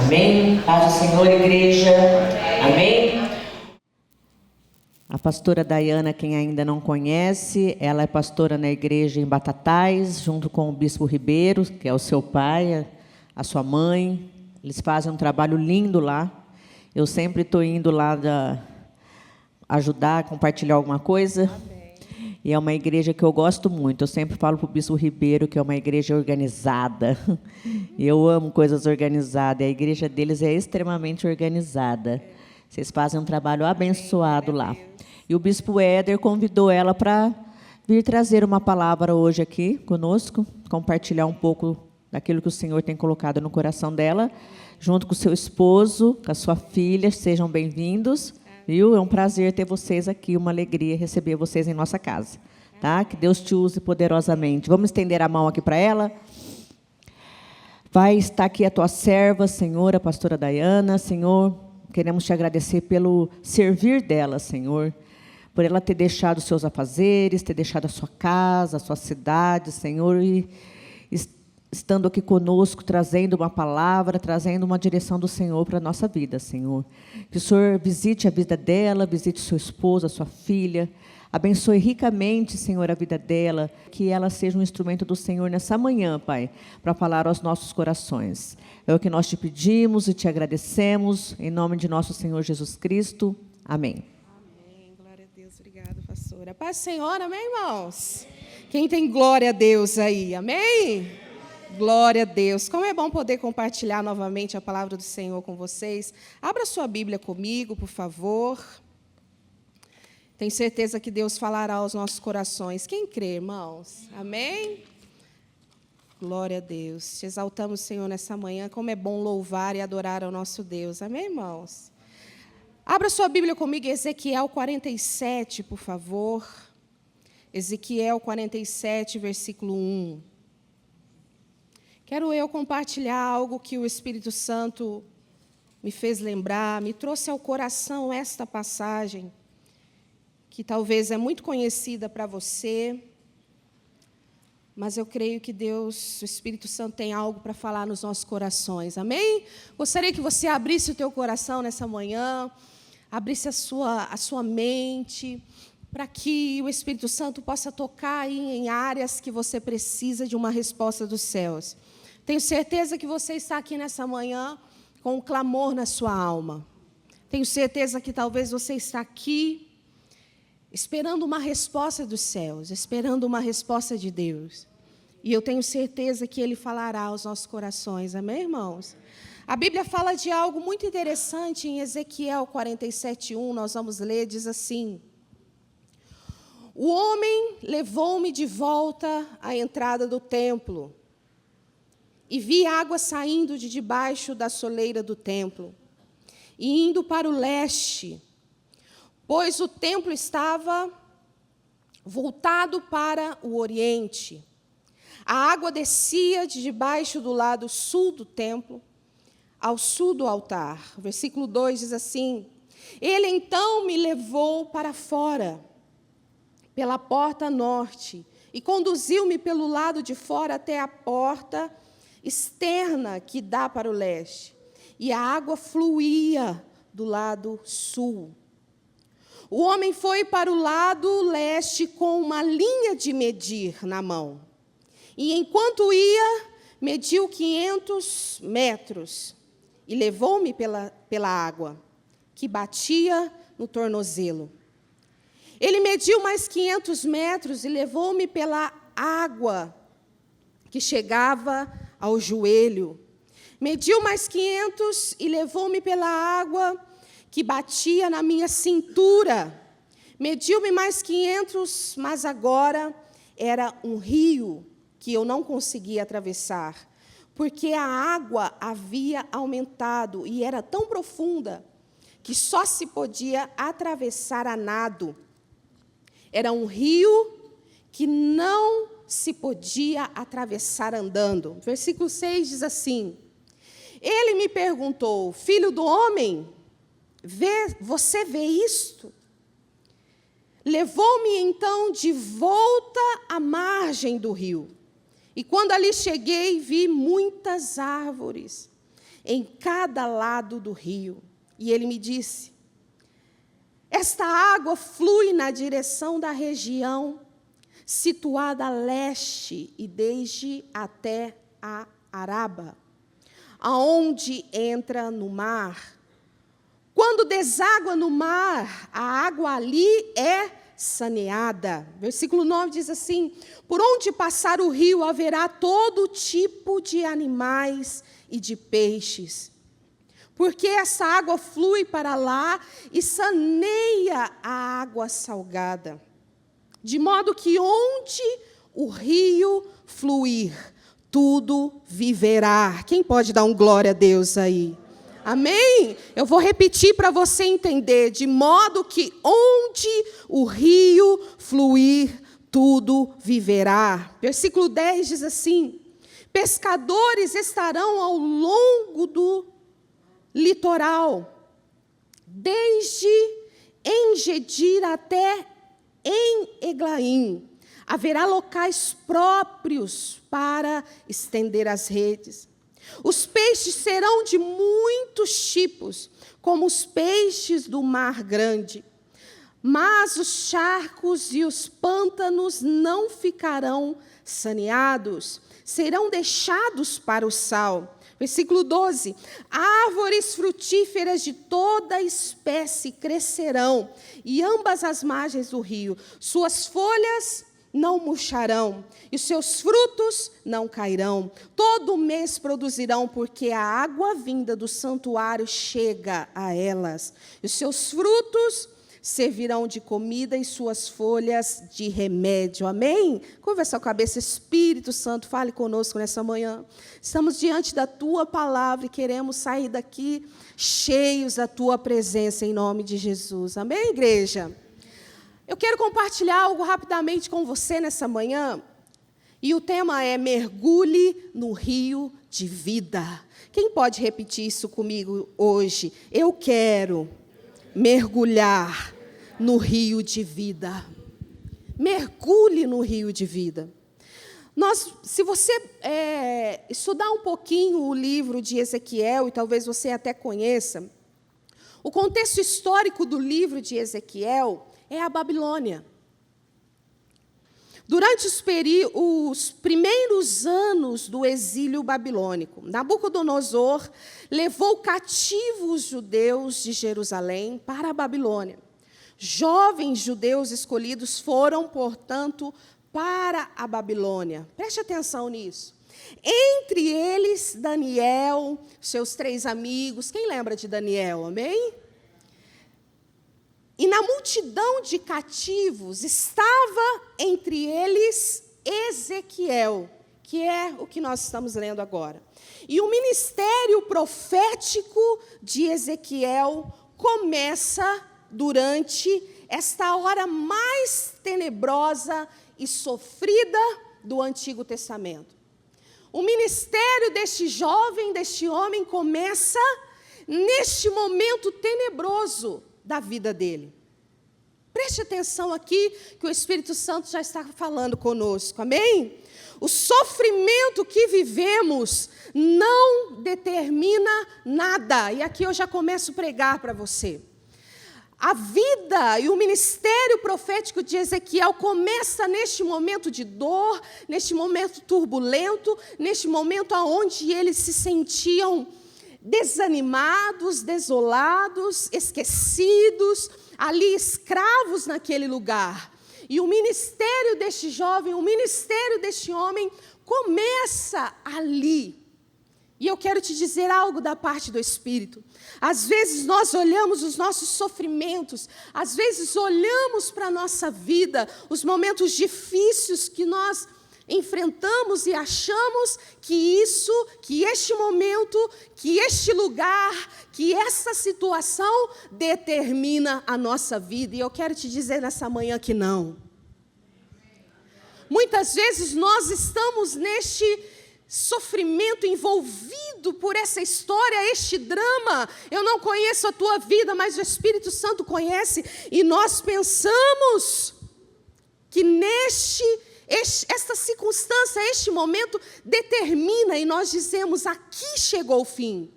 Amém? Paz do Senhor, igreja. Amém? A pastora Dayana, quem ainda não conhece, ela é pastora na igreja em Batatais, junto com o bispo Ribeiro, que é o seu pai, a sua mãe. Eles fazem um trabalho lindo lá. Eu sempre estou indo lá ajudar, compartilhar alguma coisa. Amém. E é uma igreja que eu gosto muito. Eu sempre falo para o bispo Ribeiro que é uma igreja organizada. Eu amo coisas organizadas. A igreja deles é extremamente organizada. Vocês fazem um trabalho abençoado lá. E o bispo Éder convidou ela para vir trazer uma palavra hoje aqui conosco, compartilhar um pouco daquilo que o Senhor tem colocado no coração dela, junto com o seu esposo, com a sua filha. Sejam bem-vindos. Viu? É um prazer ter vocês aqui, uma alegria receber vocês em nossa casa. Tá? Que Deus te use poderosamente. Vamos estender a mão aqui para ela. Vai estar aqui a tua serva, Senhor, a pastora Dayana. Senhor, queremos te agradecer pelo servir dela, Senhor, por ela ter deixado os seus afazeres, ter deixado a sua casa, a sua cidade, Senhor, e estando aqui conosco, trazendo uma palavra, trazendo uma direção do Senhor para a nossa vida, Senhor. Que o Senhor visite a vida dela, visite seu esposo, a sua filha, abençoe ricamente, Senhor, a vida dela, que ela seja um instrumento do Senhor nessa manhã, Pai, para falar aos nossos corações. É o que nós te pedimos e te agradecemos, em nome de nosso Senhor Jesus Cristo. Amém. Amém. Glória a Deus. Obrigada, pastora. Paz do Senhor, amém, irmãos? Quem tem glória a Deus aí, amém? Glória a Deus. Como é bom poder compartilhar novamente a palavra do Senhor com vocês. Abra sua Bíblia comigo, por favor. Tenho certeza que Deus falará aos nossos corações. Quem crê, irmãos? Amém? Glória a Deus. Te exaltamos, Senhor, nessa manhã. Como é bom louvar e adorar ao nosso Deus. Amém, irmãos? Abra sua Bíblia comigo, Ezequiel 47, por favor. Ezequiel 47, versículo 1. Quero eu compartilhar algo que o Espírito Santo me fez lembrar, me trouxe ao coração esta passagem, que talvez é muito conhecida para você, mas eu creio que Deus, o Espírito Santo, tem algo para falar nos nossos corações, amém? Gostaria que você abrisse o teu coração nessa manhã, abrisse a sua mente, para que o Espírito Santo possa tocar aí em áreas que você precisa de uma resposta dos céus. Tenho certeza que você está aqui nessa manhã com um clamor na sua alma. Tenho certeza que talvez você está aqui esperando uma resposta dos céus, esperando uma resposta de Deus. E eu tenho certeza que Ele falará aos nossos corações. Amém, irmãos? A Bíblia fala de algo muito interessante em Ezequiel 47:1. Nós vamos ler, diz assim: O homem levou-me de volta à entrada do templo, e vi água saindo de debaixo da soleira do templo, e indo para o leste, pois o templo estava voltado para o oriente. A água descia de debaixo do lado sul do templo, ao sul do altar. O versículo 2 diz assim: Ele então me levou para fora, pela porta norte, e conduziu-me pelo lado de fora até a porta externa que dá para o leste, e a água fluía do lado sul. O homem foi para o lado leste com uma linha de medir na mão, e enquanto ia, mediu 500 metros, e levou-me pela água, que batia no tornozelo. Ele mediu mais 500 metros e levou-me pela água, que chegava ao joelho. Mediu mais 500 e levou-me pela água que batia na minha cintura. Mediu-me mais 500, mas agora era um rio que eu não conseguia atravessar, porque a água havia aumentado e era tão profunda que só se podia atravessar a nado. Era um rio que não se podia atravessar andando. Versículo 6 diz assim: Ele me perguntou: Filho do homem, você vê isto? Levou-me então de volta à margem do rio. E quando ali cheguei, vi muitas árvores, em cada lado do rio. E ele me disse: esta água flui na direção da região situada a leste e desde até a Araba, aonde entra no mar. Quando deságua no mar, a água ali é saneada. Versículo 9 diz assim: por onde passar o rio haverá todo tipo de animais e de peixes, porque essa água flui para lá e saneia a água salgada, de modo que onde o rio fluir, tudo viverá. Quem pode dar um glória a Deus aí? Amém? Eu vou repetir para você entender. De modo que onde o rio fluir, tudo viverá. Versículo 10 diz assim: pescadores estarão ao longo do litoral, desde Engedir até em Eglaim. Haverá locais próprios para estender as redes. Os peixes serão de muitos tipos, como os peixes do mar grande. Mas os charcos e os pântanos não ficarão saneados, serão deixados para o sal. Versículo 12: árvores frutíferas de toda espécie crescerão, e ambas as margens do rio. Suas folhas não murcharão, e os seus frutos não cairão. Todo mês produzirão, porque a água vinda do santuário chega a elas. E os seus frutos servirão de comida e suas folhas de remédio. Amém? Curva sua cabeça. Espírito Santo, fale conosco nessa manhã. Estamos diante da Tua palavra e queremos sair daqui cheios da Tua presença, em nome de Jesus. Amém, igreja? Eu quero compartilhar algo rapidamente com você nessa manhã, e o tema é: mergulhe no rio de vida. Quem pode repetir isso comigo hoje? Eu quero mergulhar no rio de vida. Mergulhe no rio de vida. Se você estudar um pouquinho o livro de Ezequiel, e talvez você até conheça, o contexto histórico do livro de Ezequiel é a Babilônia. Durante os primeiros anos do exílio babilônico, Nabucodonosor levou cativos os judeus de Jerusalém para a Babilônia. Jovens judeus escolhidos foram, portanto, para a Babilônia. Preste atenção nisso. Entre eles, Daniel, seus 3 amigos. Quem lembra de Daniel? Amém? E na multidão de cativos estava entre eles Ezequiel, que é o que nós estamos lendo agora. E o ministério profético de Ezequiel começa durante esta hora mais tenebrosa e sofrida do Antigo Testamento. O ministério deste jovem, deste homem, começa neste momento tenebroso da vida dele. Preste atenção aqui, que o Espírito Santo já está falando conosco, amém? O sofrimento que vivemos não determina nada, e aqui eu já começo a pregar para você. A vida e o ministério profético de Ezequiel começa neste momento de dor, neste momento turbulento, neste momento onde eles se sentiam desanimados, desolados, esquecidos, ali escravos naquele lugar. E o ministério deste jovem, o ministério deste homem começa ali. E eu quero te dizer algo da parte do Espírito. Às vezes nós olhamos os nossos sofrimentos, às vezes olhamos para a nossa vida, os momentos difíceis que nós enfrentamos e achamos que este momento, que este lugar, que essa situação determina a nossa vida. E eu quero te dizer nessa manhã que não. Muitas vezes nós estamos neste sofrimento, envolvido por essa história, este drama. Eu não conheço a tua vida, mas o Espírito Santo conhece, e nós pensamos que esta circunstância, este momento determina, e nós dizemos: aqui chegou o fim.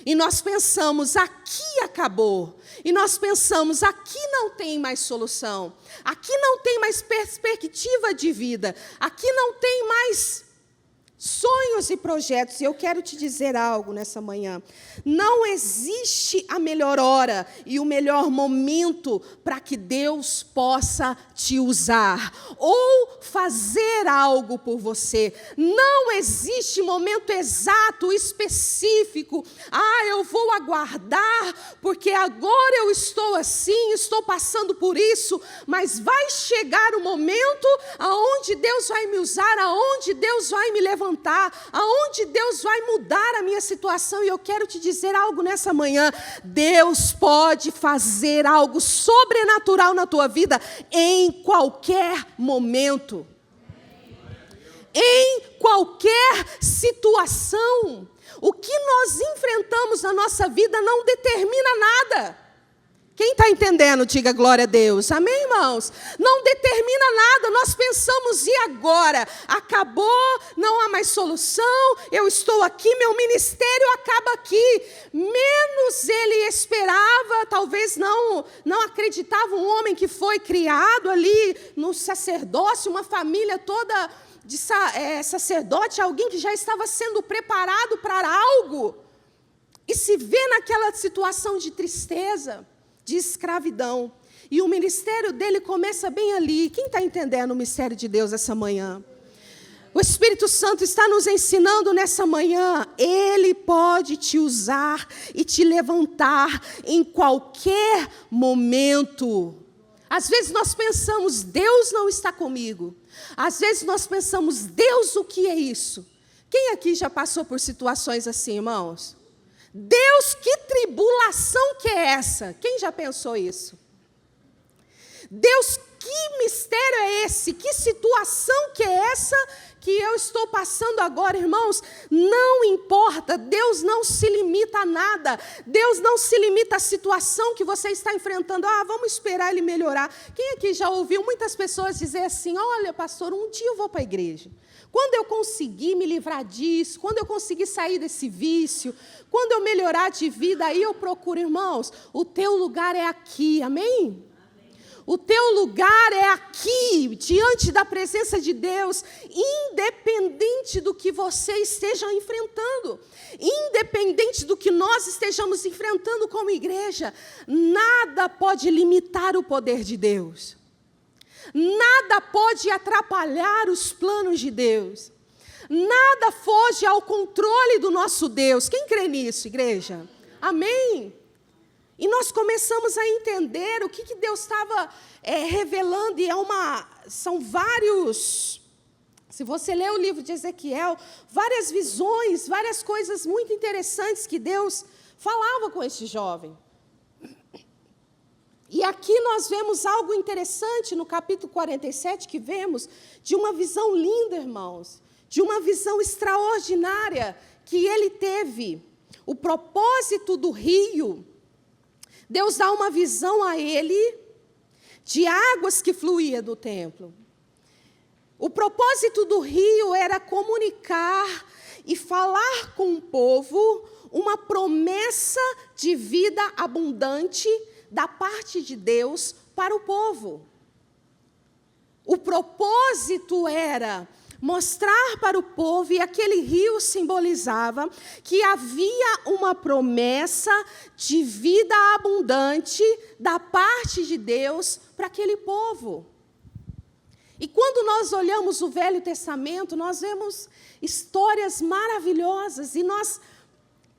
e nós pensamos, aqui acabou. E nós pensamos, aqui não tem mais solução. Aqui não tem mais perspectiva de vida. Aqui não tem mais sonhos e projetos. E eu quero te dizer algo nessa manhã. Não existe a melhor hora e o melhor momento para que Deus possa te usar ou fazer algo por você. Não existe momento exato, específico. Eu vou aguardar porque agora eu estou assim, estou passando por isso, mas vai chegar o momento aonde Deus vai me usar, aonde Deus vai me levantar, aonde Deus vai mudar a minha situação. E eu quero te dizer algo nessa manhã. Deus pode fazer algo sobrenatural na tua vida em qualquer momento. Em qualquer situação. O que nós enfrentamos na nossa vida não determina nada. Quem está entendendo, diga glória a Deus. Amém, irmãos? Não determina nada. Nós pensamos, e agora? Acabou, não há mais solução, eu estou aqui, meu ministério acaba aqui. Menos ele esperava, talvez não acreditava, um homem que foi criado ali no sacerdócio, uma família toda de sacerdote, alguém que já estava sendo preparado para algo, e se vê naquela situação de tristeza, de escravidão. E o ministério dele começa bem ali. Quem está entendendo o mistério de Deus essa manhã? O Espírito Santo está nos ensinando nessa manhã. Ele pode te usar e te levantar em qualquer momento. Às vezes nós pensamos, Deus não está comigo. Às vezes nós pensamos, Deus, o que é isso? Quem aqui já passou por situações assim, irmãos? Deus, que tribulação que é essa? Quem já pensou isso? Deus, que mistério é esse? Que situação que é essa que eu estou passando agora, irmãos? Não importa, Deus não se limita a nada. Deus não se limita à situação que você está enfrentando. Vamos esperar ele melhorar. Quem aqui já ouviu muitas pessoas dizer assim, olha, pastor, um dia eu vou para a igreja. Quando eu conseguir me livrar disso, quando eu conseguir sair desse vício, quando eu melhorar de vida, aí eu procuro, irmãos, o teu lugar é aqui, amém? O teu lugar é aqui, diante da presença de Deus, independente do que você esteja enfrentando, independente do que nós estejamos enfrentando como igreja, nada pode limitar o poder de Deus. Nada pode atrapalhar os planos de Deus. Nada foge ao controle do nosso Deus. Quem crê nisso, igreja? Amém? E nós começamos a entender o que Deus estava revelando. E são vários, se você ler o livro de Ezequiel, várias visões, várias coisas muito interessantes que Deus falava com esse jovem. E aqui nós vemos algo interessante no capítulo 47, que vemos de uma visão linda, irmãos, de uma visão extraordinária que ele teve. O propósito do rio, Deus dá uma visão a ele de águas que fluíam do templo. O propósito do rio era comunicar e falar com o povo uma promessa de vida abundante da parte de Deus para o povo. O propósito era mostrar para o povo, e aquele rio simbolizava que havia uma promessa de vida abundante da parte de Deus para aquele povo. E quando nós olhamos o Velho Testamento, nós vemos histórias maravilhosas e nós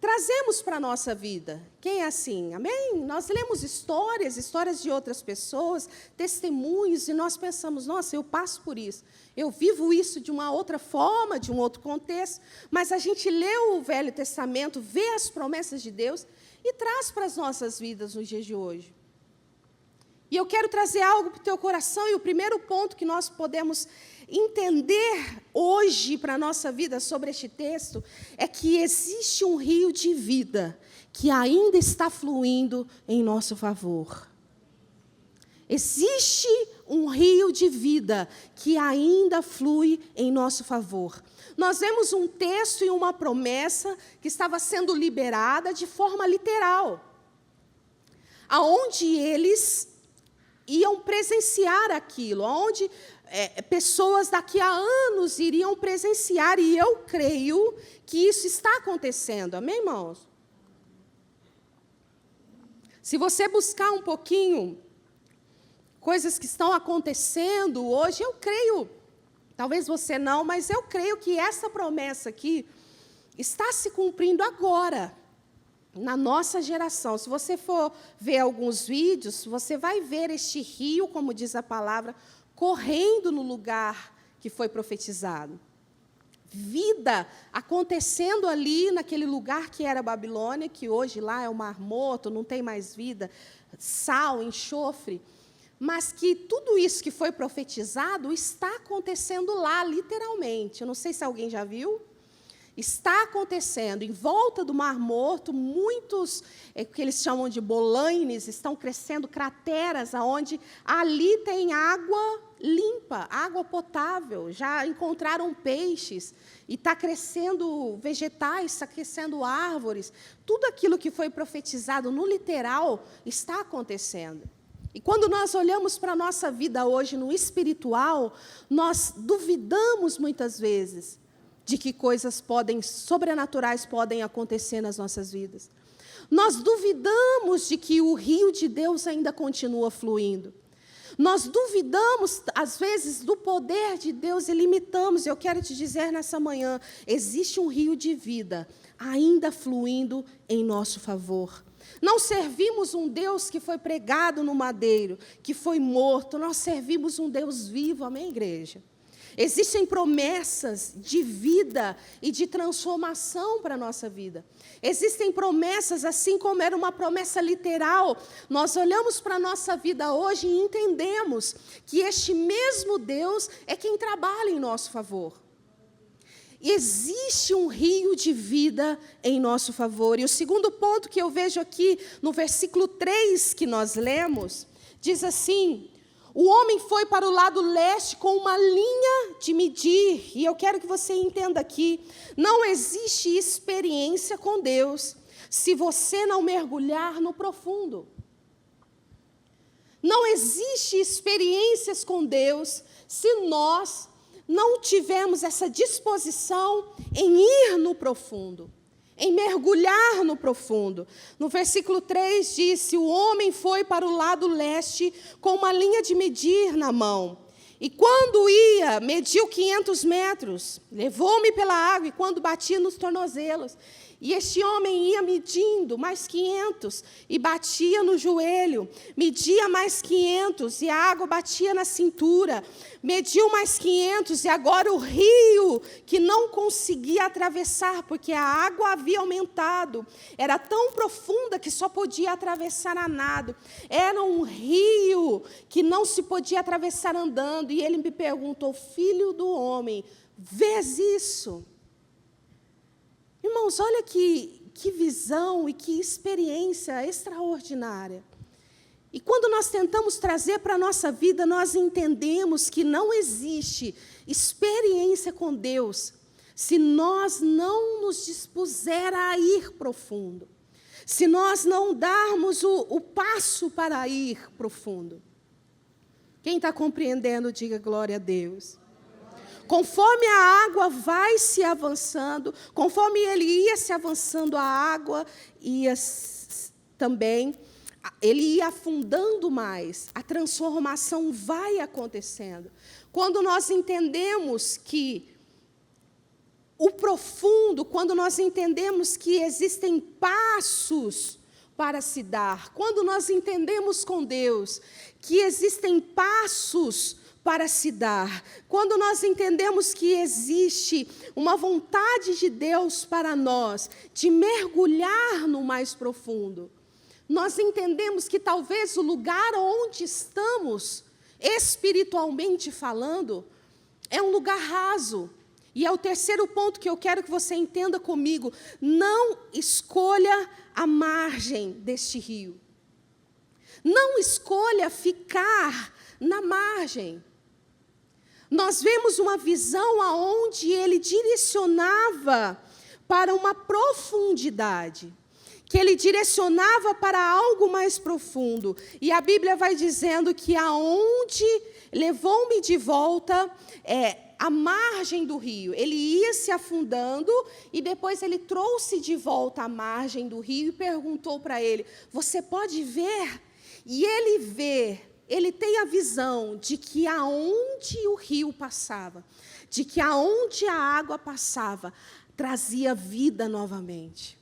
trazemos para a nossa vida. Quem é assim? Amém? Nós lemos histórias de outras pessoas, testemunhos, e nós pensamos, nossa, eu passo por isso. Eu vivo isso de uma outra forma, de um outro contexto. Mas a gente lê o Velho Testamento, vê as promessas de Deus e traz para as nossas vidas nos dias de hoje. E eu quero trazer algo para o teu coração, e o primeiro ponto que nós podemos entender hoje para a nossa vida sobre este texto é que existe um rio de vida que ainda está fluindo em nosso favor. Existe um rio de vida que ainda flui em nosso favor. Nós vemos um texto e uma promessa que estava sendo liberada de forma literal, aonde eles iam presenciar aquilo, aonde pessoas daqui a anos iriam presenciar, e eu creio que isso está acontecendo. Amém, irmãos? Se você buscar um pouquinho coisas que estão acontecendo hoje, eu creio, talvez você não, mas eu creio que essa promessa aqui está se cumprindo agora, na nossa geração. Se você for ver alguns vídeos, você vai ver este rio, como diz a palavra, correndo no lugar que foi profetizado. Vida acontecendo ali naquele lugar que era Babilônia, que hoje lá é o Mar Morto, não tem mais vida, sal, enxofre, mas que tudo isso que foi profetizado está acontecendo lá, literalmente. Eu não sei se alguém já viu. Está acontecendo, em volta do Mar Morto, muitos, que eles chamam de bolaines, estão crescendo crateras, onde ali tem água limpa, água potável, já encontraram peixes, e está crescendo vegetais, está crescendo árvores. Tudo aquilo que foi profetizado no literal está acontecendo. E quando nós olhamos para a nossa vida hoje no espiritual, nós duvidamos muitas vezes de que coisas sobrenaturais podem acontecer nas nossas vidas. Nós duvidamos de que o rio de Deus ainda continua fluindo. Nós duvidamos, às vezes, do poder de Deus e limitamos. Eu quero te dizer nessa manhã, existe um rio de vida ainda fluindo em nosso favor. Não servimos um Deus que foi pregado no madeiro, que foi morto. Nós servimos um Deus vivo, amém, igreja? Existem promessas de vida e de transformação para a nossa vida. Existem promessas, assim como era uma promessa literal. Nós olhamos para a nossa vida hoje e entendemos que este mesmo Deus é quem trabalha em nosso favor. Existe um rio de vida em nosso favor. E o segundo ponto que eu vejo aqui, no versículo 3 que nós lemos, diz assim: o homem foi para o lado leste com uma linha de medir. E eu quero que você entenda aqui, não existe experiência com Deus se você não mergulhar no profundo. Não existe experiências com Deus se nós não tivermos essa disposição em ir no profundo, em mergulhar no profundo. No versículo 3 disse: o homem foi para o lado leste com uma linha de medir na mão. E quando ia, mediu 500 metros. Levou-me pela água e quando batia nos tornozelos. E este homem ia medindo mais 500 e batia no joelho. Media mais 500 e a água batia na cintura. Mediu mais 500 e agora o rio, que não conseguia atravessar, porque a água havia aumentado. Era tão profunda que só podia atravessar a nado. Era um rio que não se podia atravessar andando. E ele me perguntou: filho do homem, vês isso? Irmãos, olha que visão e que experiência extraordinária. E quando nós tentamos trazer para a nossa vida, nós entendemos que não existe experiência com Deus se nós não nos dispuser a ir profundo, se nós não darmos o passo para ir profundo. Quem está compreendendo, diga glória a Deus. Conforme a água vai se avançando, conforme ele ia se avançando, a água ia também, ele ia afundando mais, a transformação vai acontecendo. Quando nós entendemos que o profundo, quando nós entendemos que existem passos para se dar, quando nós entendemos com Deus que existem passos para se dar, quando nós entendemos que existe uma vontade de Deus para nós, de mergulhar no mais profundo, nós entendemos que talvez o lugar onde estamos, espiritualmente falando, é um lugar raso. E é o terceiro ponto que eu quero que você entenda comigo: não escolha a margem deste rio. Não escolha ficar na margem. Nós vemos uma visão aonde ele direcionava para uma profundidade, que ele direcionava para algo mais profundo. E a Bíblia vai dizendo que aonde levou-me de volta a margem do rio. Ele ia se afundando e depois ele trouxe de volta a margem do rio e perguntou para ele: você pode ver? E ele vê, ele tem a visão de que aonde o rio passava, de que aonde a água passava, trazia vida novamente.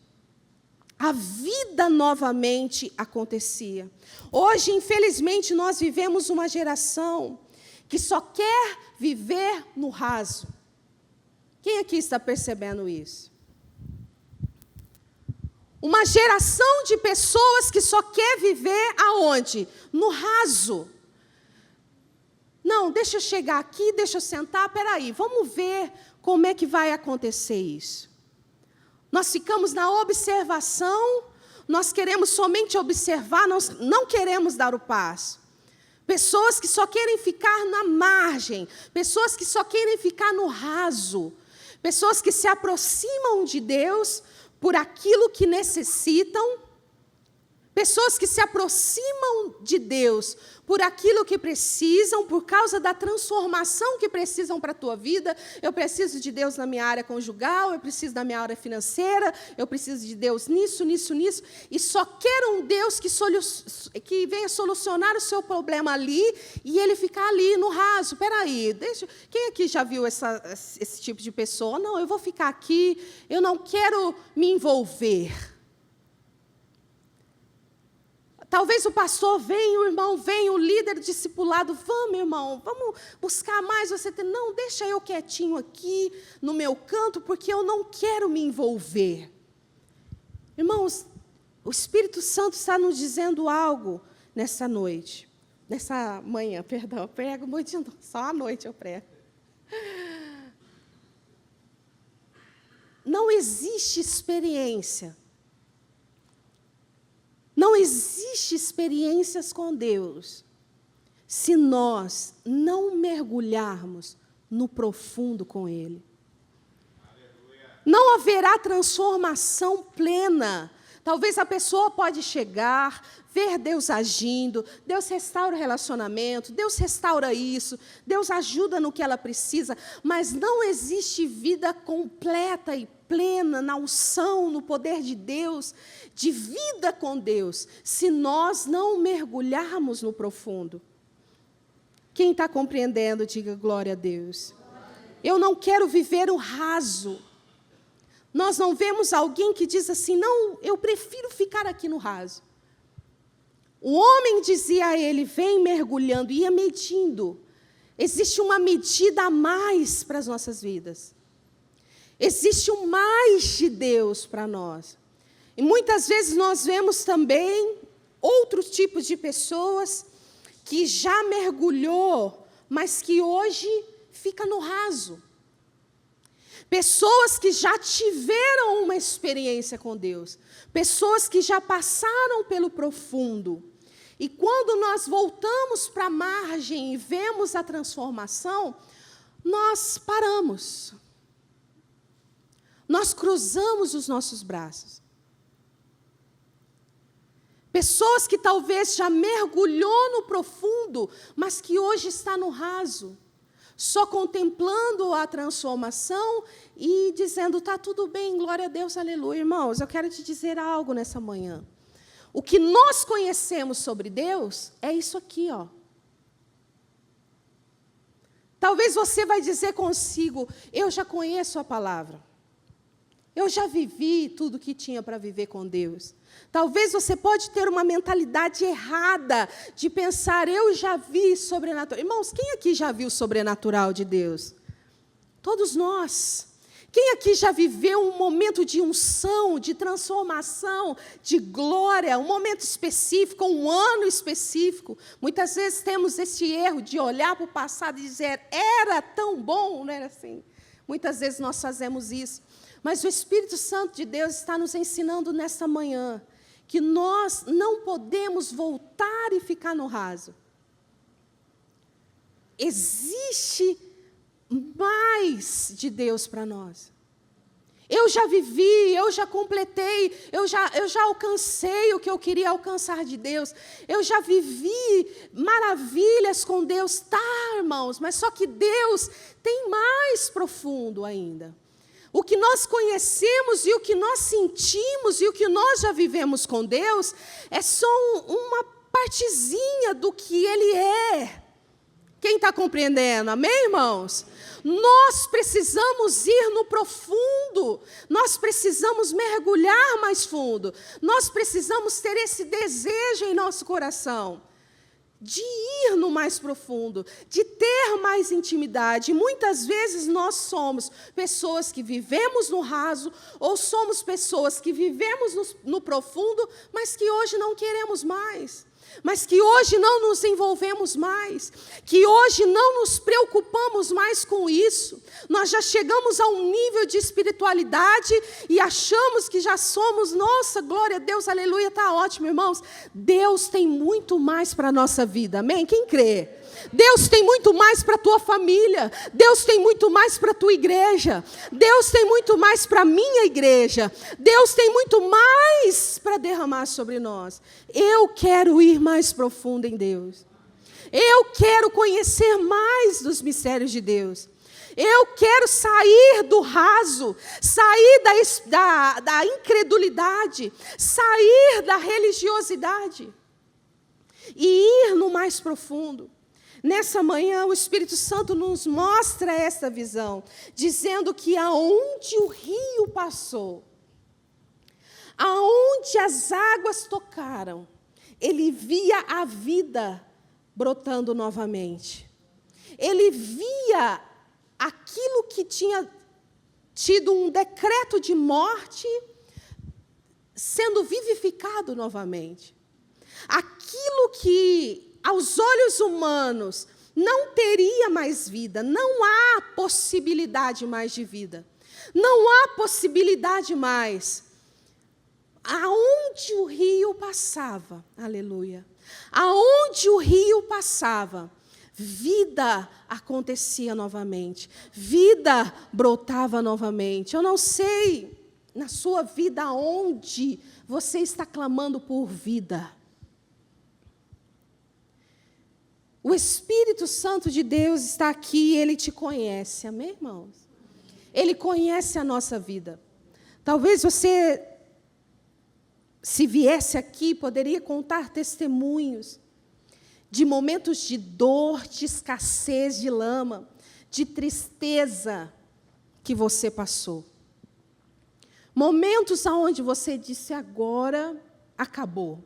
A vida novamente acontecia. Hoje, infelizmente, nós vivemos uma geração que só quer viver no raso. Quem aqui está percebendo isso? Uma geração de pessoas que só quer viver aonde? No raso. Não, deixa eu chegar aqui, deixa eu sentar, peraí, vamos ver como é que vai acontecer isso. Nós ficamos na observação, nós queremos somente observar, nós não queremos dar o passo. Pessoas que só querem ficar na margem, pessoas que só querem ficar no raso, pessoas que se aproximam de Deus por aquilo que necessitam, pessoas que se aproximam de Deus por aquilo que precisam, por causa da transformação que precisam para a tua vida. Eu preciso de Deus na minha área conjugal, eu preciso da minha área financeira, eu preciso de Deus nisso, nisso, nisso, e só quero um Deus que venha solucionar o seu problema ali, e ele ficar ali no raso. Peraí, quem aqui já viu esse tipo de pessoa? Não, eu vou ficar aqui, eu não quero me envolver. Talvez o pastor venha, o irmão venha, o líder discipulado, vamos, irmão, vamos buscar mais. Não, deixa eu quietinho aqui no meu canto, porque eu não quero me envolver. Irmãos, o Espírito Santo está nos dizendo algo nessa noite, nessa manhã, perdão, eu prego muito, só à noite eu prego. Não existe experiência. Não existe experiências com Deus se nós não mergulharmos no profundo com Ele. Não haverá transformação plena. Talvez a pessoa pode chegar, ver Deus agindo, Deus restaura o relacionamento, Deus restaura isso, Deus ajuda no que ela precisa, mas não existe vida completa e plena na unção, no poder de Deus, de vida com Deus, se nós não mergulharmos no profundo. Quem está compreendendo, diga glória a Deus. Eu não quero viver o raso. Nós não vemos alguém que diz assim, não, eu prefiro ficar aqui no raso. O homem dizia a ele, vem mergulhando, ia medindo. Existe uma medida a mais para as nossas vidas. Existe um mais de Deus para nós. E muitas vezes nós vemos também outros tipos de pessoas que já mergulhou, mas que hoje fica no raso. Pessoas que já tiveram uma experiência com Deus. Pessoas que já passaram pelo profundo. E quando nós voltamos para a margem e vemos a transformação, nós paramos. Nós cruzamos os nossos braços. Pessoas que talvez já mergulhou no profundo, mas que hoje está no raso, só contemplando a transformação e dizendo, está tudo bem, glória a Deus, aleluia. Irmãos, eu quero te dizer algo nessa manhã. O que nós conhecemos sobre Deus é isso aqui, ó. Talvez você vai dizer consigo, eu já conheço a palavra. Eu já vivi tudo que tinha para viver com Deus. Talvez você pode ter uma mentalidade errada de pensar, eu já vi sobrenatural. Irmãos, quem aqui já viu o sobrenatural de Deus? Todos nós. Quem aqui já viveu um momento de unção, de transformação, de glória, um momento específico, um ano específico? Muitas vezes temos esse erro de olhar para o passado e dizer, era tão bom, não era assim? Muitas vezes nós fazemos isso. Mas o Espírito Santo de Deus está nos ensinando nesta manhã que nós não podemos voltar e ficar no raso. existe mais de Deus para nós. Eu já vivi, eu já completei, eu já alcancei o que eu queria alcançar de Deus. Eu já vivi maravilhas com Deus, tá, irmãos? Mas só que Deus tem mais profundo ainda. O que nós conhecemos e o que nós sentimos e o que nós já vivemos com Deus é só uma partezinha do que Ele é. Quem está compreendendo? Amém, irmãos? Nós precisamos ir no profundo, nós precisamos mergulhar mais fundo, nós precisamos ter esse desejo em nosso coração, de ir no mais profundo, de ter mais intimidade. E muitas vezes nós somos pessoas que vivemos no raso, ou somos pessoas que vivemos no profundo, mas que hoje não queremos mais. Mas que hoje não nos envolvemos mais, que hoje não nos preocupamos mais com isso. Nós já chegamos a um nível de espiritualidade e achamos que já somos, nossa, glória a Deus, aleluia, está ótimo, irmãos. Deus tem muito mais para a nossa vida, amém? Quem crê? Deus tem muito mais para a tua família, Deus tem muito mais para a tua igreja, Deus tem muito mais para a minha igreja, Deus tem muito mais para derramar sobre nós. Eu quero ir mais profundo em Deus, eu quero conhecer mais dos mistérios de Deus, eu quero sair do raso, sair da incredulidade, sair da religiosidade e ir no mais profundo. Nessa manhã, o Espírito Santo nos mostra essa visão, dizendo que aonde o rio passou, aonde as águas tocaram, ele via a vida brotando novamente. Ele via aquilo que tinha tido um decreto de morte sendo vivificado novamente. Aquilo que aos olhos humanos não teria mais vida, não há possibilidade mais de vida, não há possibilidade mais. Aonde o rio passava, aleluia, aonde o rio passava, vida acontecia novamente, vida brotava novamente. Eu não sei na sua vida aonde você está clamando por vida. O Espírito Santo de Deus está aqui, Ele te conhece, amém, irmãos? Ele conhece a nossa vida. Talvez você, se viesse aqui, poderia contar testemunhos de momentos de dor, de escassez, de lama, de tristeza que você passou. Momentos onde você disse, agora acabou.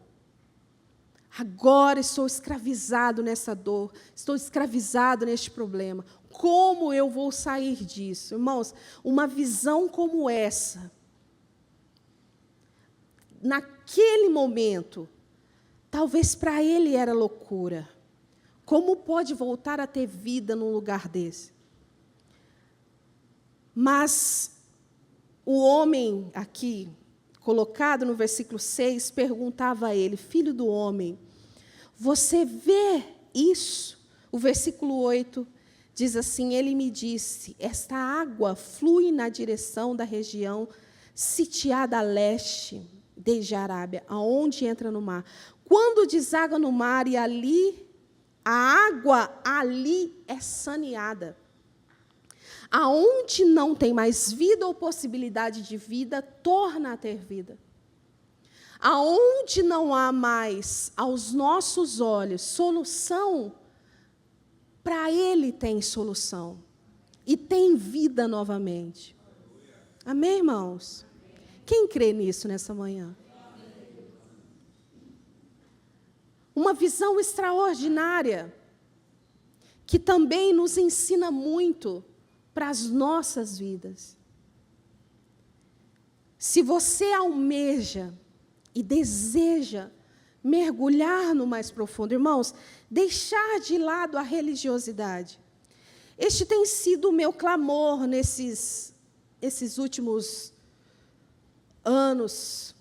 Agora estou escravizado nessa dor, estou escravizado neste problema. Como eu vou sair disso? Irmãos, uma visão como essa, naquele momento, talvez para ele era loucura. Como pode voltar a ter vida num lugar desse? Mas o homem aqui, colocado no versículo 6, perguntava a ele, filho do homem, você vê isso? O versículo 8 diz assim, ele me disse, esta água flui na direção da região sitiada a leste, desde a Arábia, aonde entra no mar. Quando deságua no mar e ali, a água ali é saneada. Aonde não tem mais vida ou possibilidade de vida, torna a ter vida. Aonde não há mais, aos nossos olhos, solução, para Ele tem solução. E tem vida novamente. Amém, irmãos? Quem crê nisso nessa manhã? Uma visão extraordinária, que também nos ensina muito para as nossas vidas. Se você almeja e deseja mergulhar no mais profundo, irmãos, deixar de lado a religiosidade. Este tem sido o meu clamor nesses últimos anos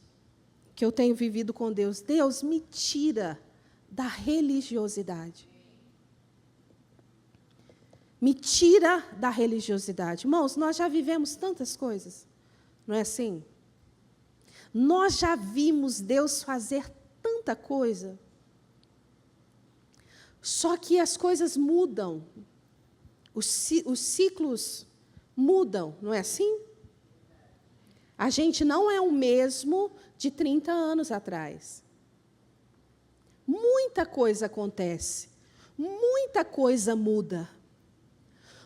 que eu tenho vivido com Deus. Deus, me tira da religiosidade. me tira da religiosidade. Irmãos, nós já vivemos tantas coisas, não é assim? Nós já vimos Deus fazer tanta coisa. Só que as coisas mudam. Os ciclos mudam, não é assim? A gente não é o mesmo de 30 anos atrás. Muita coisa acontece. Muita coisa muda.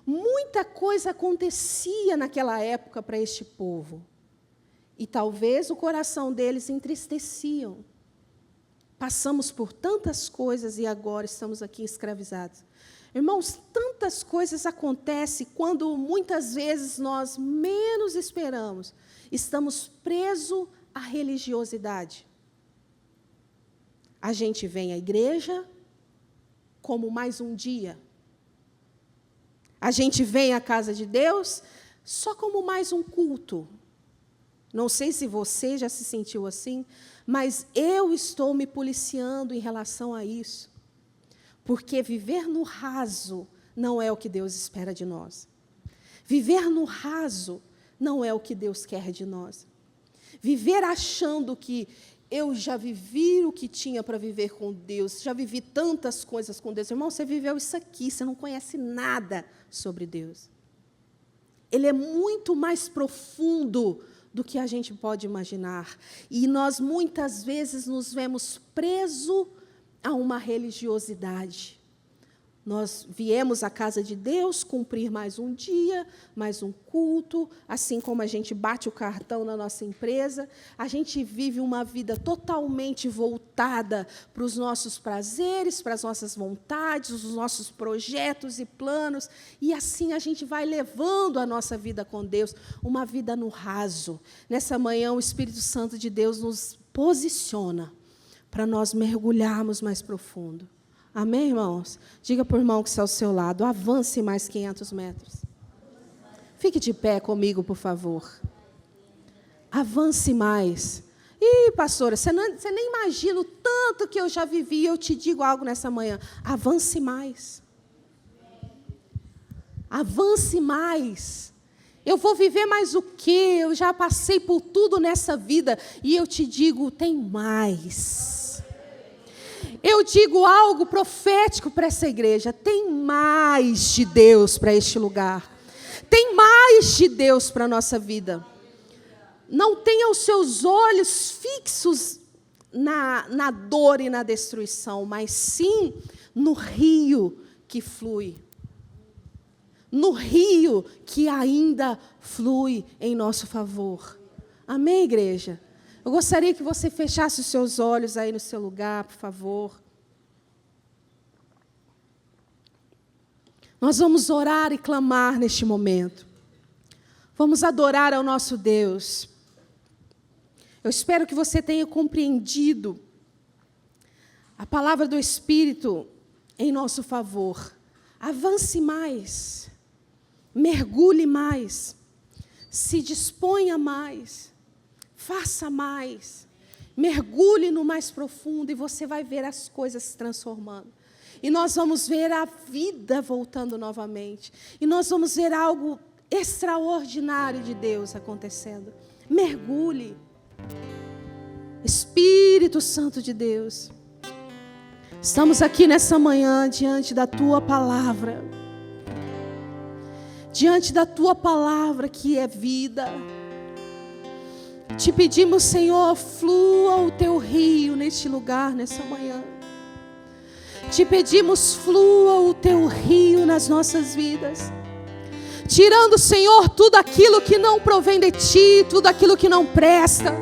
Muita coisa acontecia naquela época para este povo. E talvez o coração deles entristeciam. Passamos por tantas coisas e agora estamos aqui escravizados. Irmãos, tantas coisas acontecem quando muitas vezes nós menos esperamos. Estamos presos à religiosidade. A gente vem à igreja como mais um dia. A gente vem à casa de Deus só como mais um culto. Não sei se você já se sentiu assim, mas eu estou me policiando em relação a isso. Porque viver no raso não é o que Deus espera de nós. Viver no raso não é o que Deus quer de nós. Viver achando que eu já vivi o que tinha para viver com Deus, já vivi tantas coisas com Deus. Irmão, você viveu isso aqui, você não conhece nada sobre Deus. Ele é muito mais profundo do que a gente pode imaginar. E nós, muitas vezes, nos vemos presos a uma religiosidade. Nós viemos à casa de Deus cumprir mais um dia, mais um culto, assim como a gente bate o cartão na nossa empresa, a gente vive uma vida totalmente voltada para os nossos prazeres, para as nossas vontades, os nossos projetos e planos, e assim a gente vai levando a nossa vida com Deus, uma vida no raso. Nessa manhã, o Espírito Santo de Deus nos posiciona para nós mergulharmos mais profundo. Amém, irmãos? Diga para o irmão que está ao seu lado, avance mais 500 metros. Fique de pé comigo, por favor. Avance mais. Ih, pastora, você nem imagina o tanto que eu já vivi, eu te digo algo nessa manhã. Avance mais. Avance mais. Eu vou viver mais o quê? Eu já passei por tudo nessa vida e eu te digo, tem mais. Eu digo algo profético para essa igreja. Tem mais de Deus para este lugar. Tem mais de Deus para a nossa vida. Não tenha os seus olhos fixos na dor e na destruição, mas sim no rio que flui. No rio que ainda flui em nosso favor. Amém, igreja? Eu gostaria que você fechasse os seus olhos aí no seu lugar, por favor. Nós vamos orar e clamar neste momento. Vamos adorar ao nosso Deus. Eu espero que você tenha compreendido a palavra do Espírito em nosso favor. Avance mais. Mergulhe mais. Se disponha mais. Faça mais, mergulhe no mais profundo e você vai ver as coisas se transformando. E nós vamos ver a vida voltando novamente. E nós vamos ver algo extraordinário de Deus acontecendo. Mergulhe. Espírito Santo de Deus. Estamos aqui nessa manhã diante da Tua palavra. Diante da Tua palavra que é vida. Te pedimos, Senhor, flua o Teu rio neste lugar, nessa manhã. Te pedimos, flua o Teu rio nas nossas vidas. Tirando, Senhor, tudo aquilo que não provém de Ti, tudo aquilo que não presta.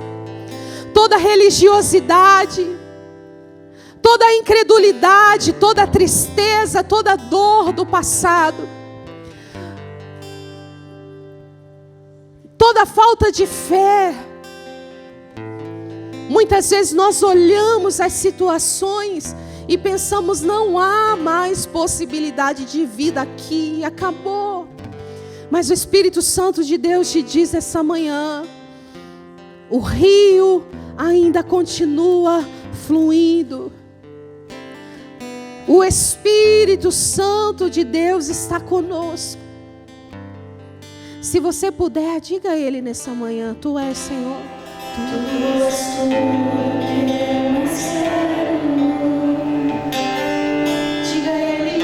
Toda religiosidade, toda a incredulidade, toda a tristeza, toda a dor do passado. Toda a falta de fé. Muitas vezes nós olhamos as situações e pensamos, não há mais possibilidade de vida aqui, acabou. Mas o Espírito Santo de Deus te diz essa manhã, o rio ainda continua fluindo. O Espírito Santo de Deus está conosco. Se você puder, diga a Ele nessa manhã: Tu és, Senhor. Tu és tudo que eu mais quero. Diga a Ele: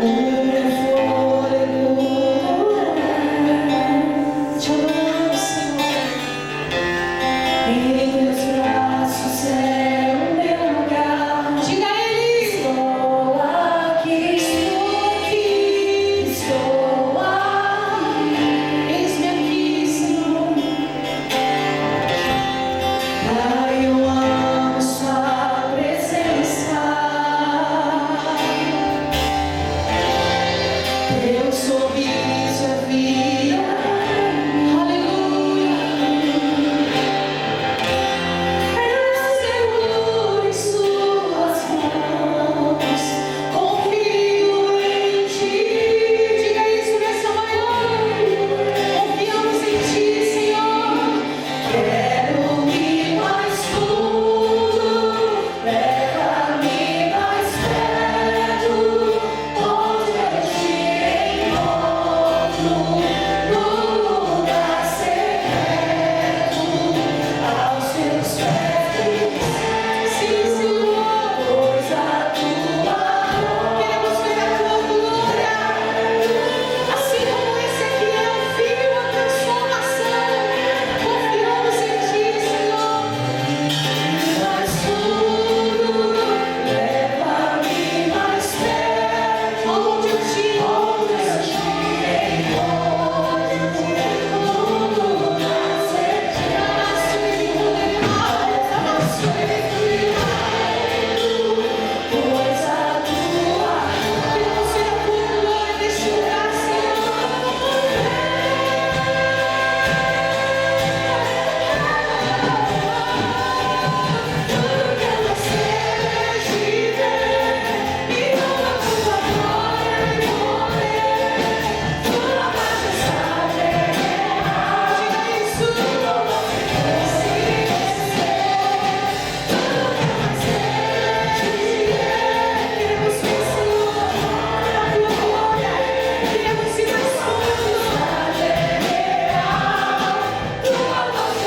o meu fôlego te adoro, Senhor. Em teus braços é o meu lugar. Diga a Ele: estou aqui, estou aqui. Eis-me aqui, Senhor. Pai, eu amo sua presença. Teu sorriso é vida. Aleluia. Eu seguro em suas mãos. Confio em ti. Diga isso nessa manhã. Confiamos em ti, Senhor. Quero ir mais fundo, leva-me mais perto, onde eu te encontro, no lugar secreto, aos teus pés. Sim, Senhor, pois a tua queremos ver a tua glória, assim como Ezequiel viu a transformação. Confiamos em ti, Senhor. Mais fundo, leva-me mais perto, onde eu te encontro, no lugar secreto, pois a tua queremos ver a tua glória neste lugar, Senhor. Tudo que eu desejo é te ver, e toda a tua glória e poder, tua majestade é real. Diga isso. Tudo que eu queremos ver, Senhor, a tua glória. Queremos ir mais fundo. Tua voz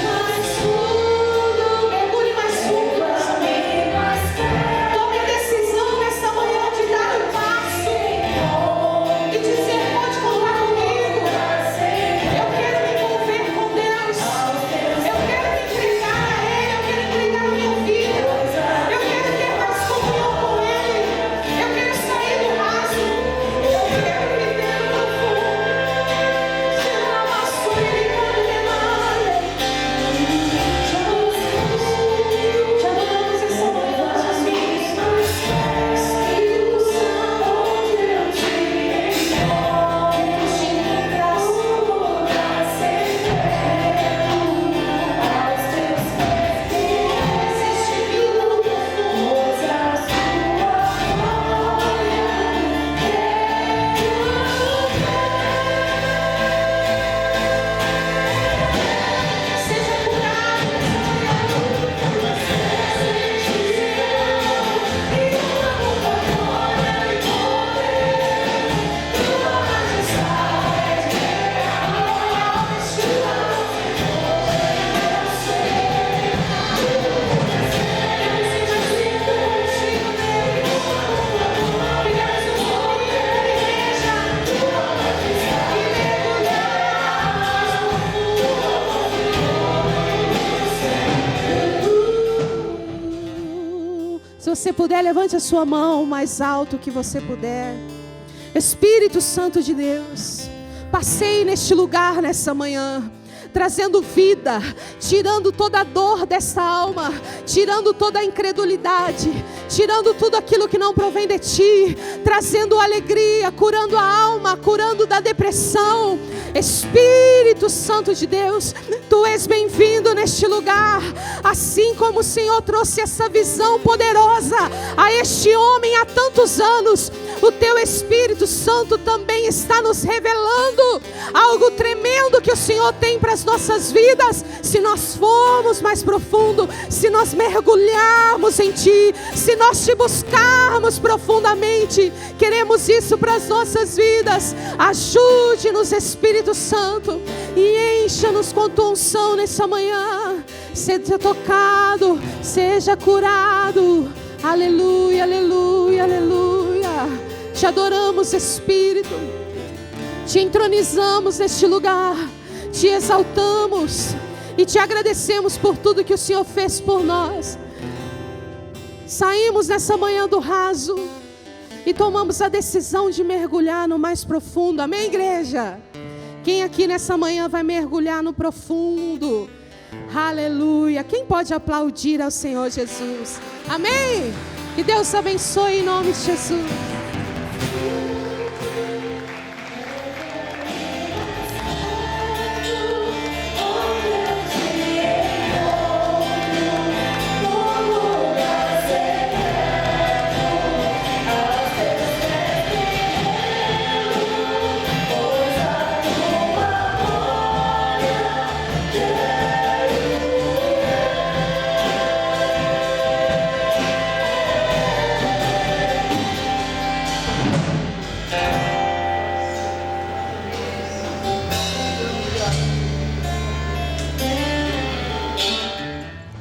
mais fundo, mergulhe mais fundo. Tome a decisão nessa manhã de dar um passo e dizer: pode contar comigo. Eu quero me envolver com Deus. Eu quero me entregar a Ele. Eu quero entregar a minha vida. Eu quero ter mais comunhão com Ele. Eu quero sair do raso. Eu quero viver no profundo. Te adoramos essa manhã, Jesus. Espírito Santo, onde eu te encontro, te entregar no lugar secreto, aos teus pés. Existe vida no profundo, pois a tua glória seja curado nessa manhã. E toda a tua glória e poder, tua majestade é real. Neste lugar, queremos ser contigo nele. Queremos nos unir à igreja e mergulhar. Se você puder, levante a sua mão o mais alto que você puder. Espírito Santo de Deus, passei neste lugar nessa manhã, trazendo vida, tirando toda a dor dessa alma, tirando toda a incredulidade, tirando tudo aquilo que não provém de ti, trazendo alegria, curando a alma, curando da depressão. Espírito Santo de Deus, tu és bem-vindo neste lugar, assim como o Senhor trouxe essa visão poderosa a este homem há tantos anos. o Teu Espírito Santo também está nos revelando algo tremendo que o Senhor tem para as nossas vidas. Se nós formos mais profundo, se nós mergulharmos em Ti, se nós Te buscarmos profundamente, queremos isso para as nossas vidas. Ajude-nos, Espírito Santo, e encha-nos com Tua unção nessa manhã. Seja tocado, seja curado. Aleluia, aleluia, aleluia. Te adoramos, Espírito. Te entronizamos neste lugar. Te exaltamos e Te agradecemos por tudo que o Senhor fez por nós. Saímos nessa manhã do raso e tomamos a decisão de mergulhar no mais profundo. Amém, igreja? Quem aqui nessa manhã vai mergulhar no profundo? Aleluia. Quem pode aplaudir ao Senhor Jesus? Amém? Que Deus abençoe em nome de Jesus.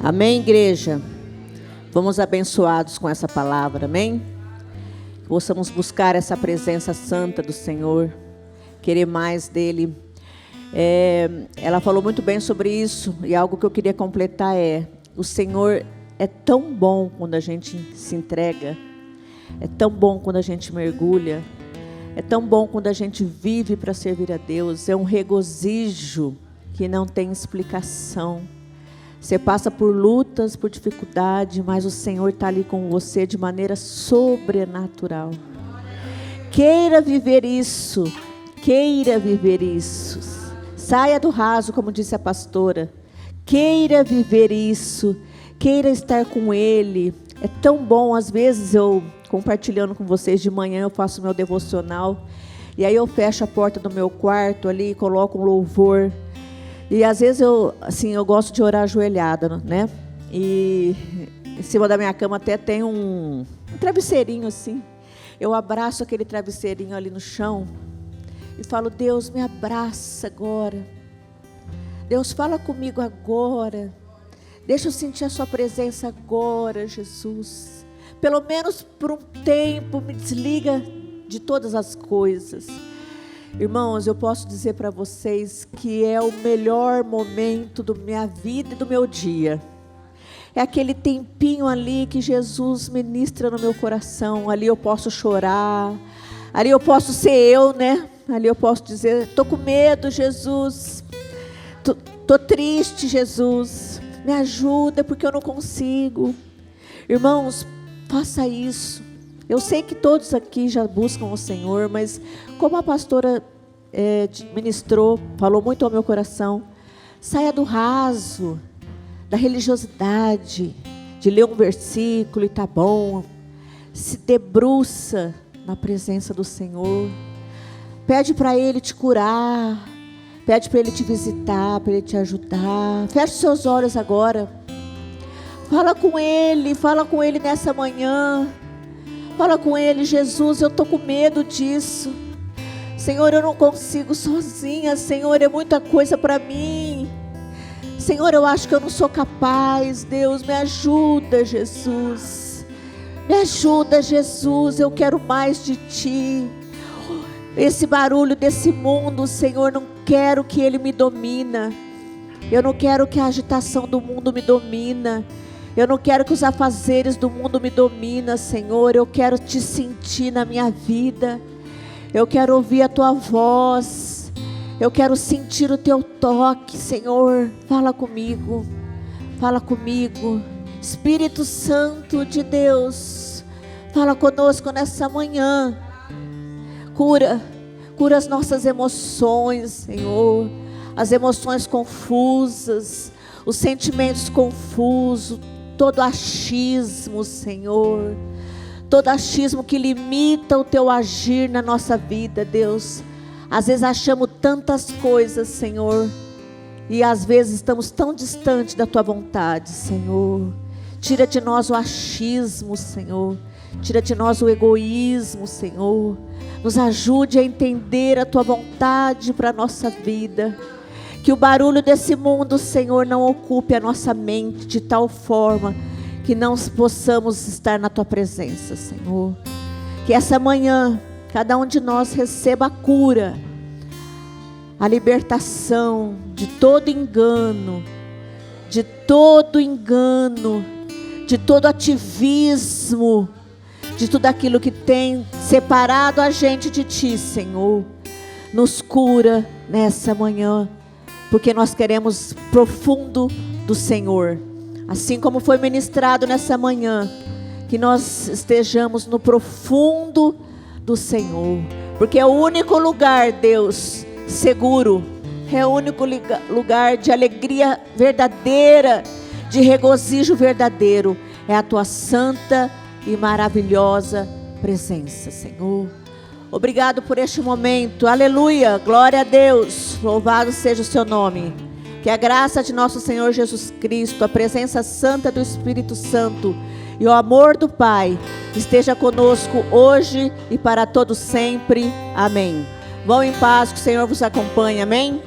Amém, igreja? Vamos abençoados com essa palavra, amém? Possamos buscar essa presença santa do Senhor, querer mais dEle. Ela falou muito bem sobre isso, e algo que eu queria completar o Senhor é tão bom quando a gente se entrega, é tão bom quando a gente mergulha, é tão bom quando a gente vive para servir a Deus, é um regozijo que não tem explicação. Você passa por lutas, por dificuldade, mas o Senhor está ali com você de maneira sobrenatural. Queira viver isso, queira viver isso. Saia do raso, como disse a pastora. Queira viver isso, queira estar com Ele. É tão bom, às vezes eu, compartilhando com vocês de manhã, eu faço meu devocional, e aí eu fecho a porta do meu quarto ali, coloco um louvor. E às vezes eu gosto de orar ajoelhada, né? E em cima da minha cama até tem um travesseirinho assim. Eu abraço aquele travesseirinho ali no chão e falo: Deus, me abraça agora. Deus, fala comigo agora. Deixa eu sentir a sua presença agora, Jesus. Pelo menos por um tempo, me desliga de todas as coisas. Irmãos, eu posso dizer para vocês que é o melhor momento da minha vida e do meu dia. É aquele tempinho ali que Jesus ministra no meu coração. Ali eu posso chorar, ali eu posso ser eu, né? Ali eu posso dizer: estou com medo, Jesus. Estou triste, Jesus. Me ajuda porque eu não consigo. Irmãos, faça isso. Eu sei que todos aqui já buscam o Senhor, mas como a pastora ministrou, falou muito ao meu coração, saia do raso, da religiosidade, de ler um versículo e tá bom. Se debruça na presença do Senhor. Pede para Ele te curar, pede para Ele te visitar, para Ele te ajudar. Feche seus olhos agora. Fala com Ele nessa manhã. Fala com Ele: Jesus, eu estou com medo disso. Senhor, eu não consigo sozinha. Senhor, é muita coisa para mim. Senhor, eu acho que eu não sou capaz. Deus, me ajuda, Jesus. Me ajuda, Jesus. Eu quero mais de Ti. Esse barulho desse mundo, Senhor, não quero que ele me domina. Eu não quero que a agitação do mundo me domina. Eu não quero que os afazeres do mundo me dominem, Senhor. Eu quero Te sentir na minha vida. Eu quero ouvir a Tua voz. Eu quero sentir o Teu toque, Senhor. Fala comigo. Fala comigo. Espírito Santo de Deus, fala conosco nessa manhã. Cura as nossas emoções, Senhor. As emoções confusas, os sentimentos confusos, todo achismo, Senhor, todo achismo que limita o teu agir na nossa vida, Deus. Às vezes achamos tantas coisas, Senhor, e às vezes estamos tão distantes da tua vontade, Senhor. Tira de nós o achismo, Senhor. Tira de nós o egoísmo, Senhor. Nos ajude a entender a tua vontade para a nossa vida. Que o barulho desse mundo, Senhor, não ocupe a nossa mente de tal forma que não possamos estar na tua presença, Senhor. Que essa manhã cada um de nós receba a cura, a libertação de todo engano, de todo ativismo, de tudo aquilo que tem separado a gente de ti, Senhor. Nos cura nessa manhã, porque nós queremos profundo do Senhor. Assim como foi ministrado nessa manhã, que nós estejamos no profundo do Senhor, porque é o único lugar, Deus, seguro, é o único lugar de alegria verdadeira, de regozijo verdadeiro, é a tua santa e maravilhosa presença, Senhor. Obrigado por este momento, aleluia, glória a Deus, louvado seja o seu nome. Que a graça de nosso Senhor Jesus Cristo, a presença santa do Espírito Santo e o amor do Pai esteja conosco hoje e para todo sempre, amém. Vão em paz, que o Senhor vos acompanhe, amém.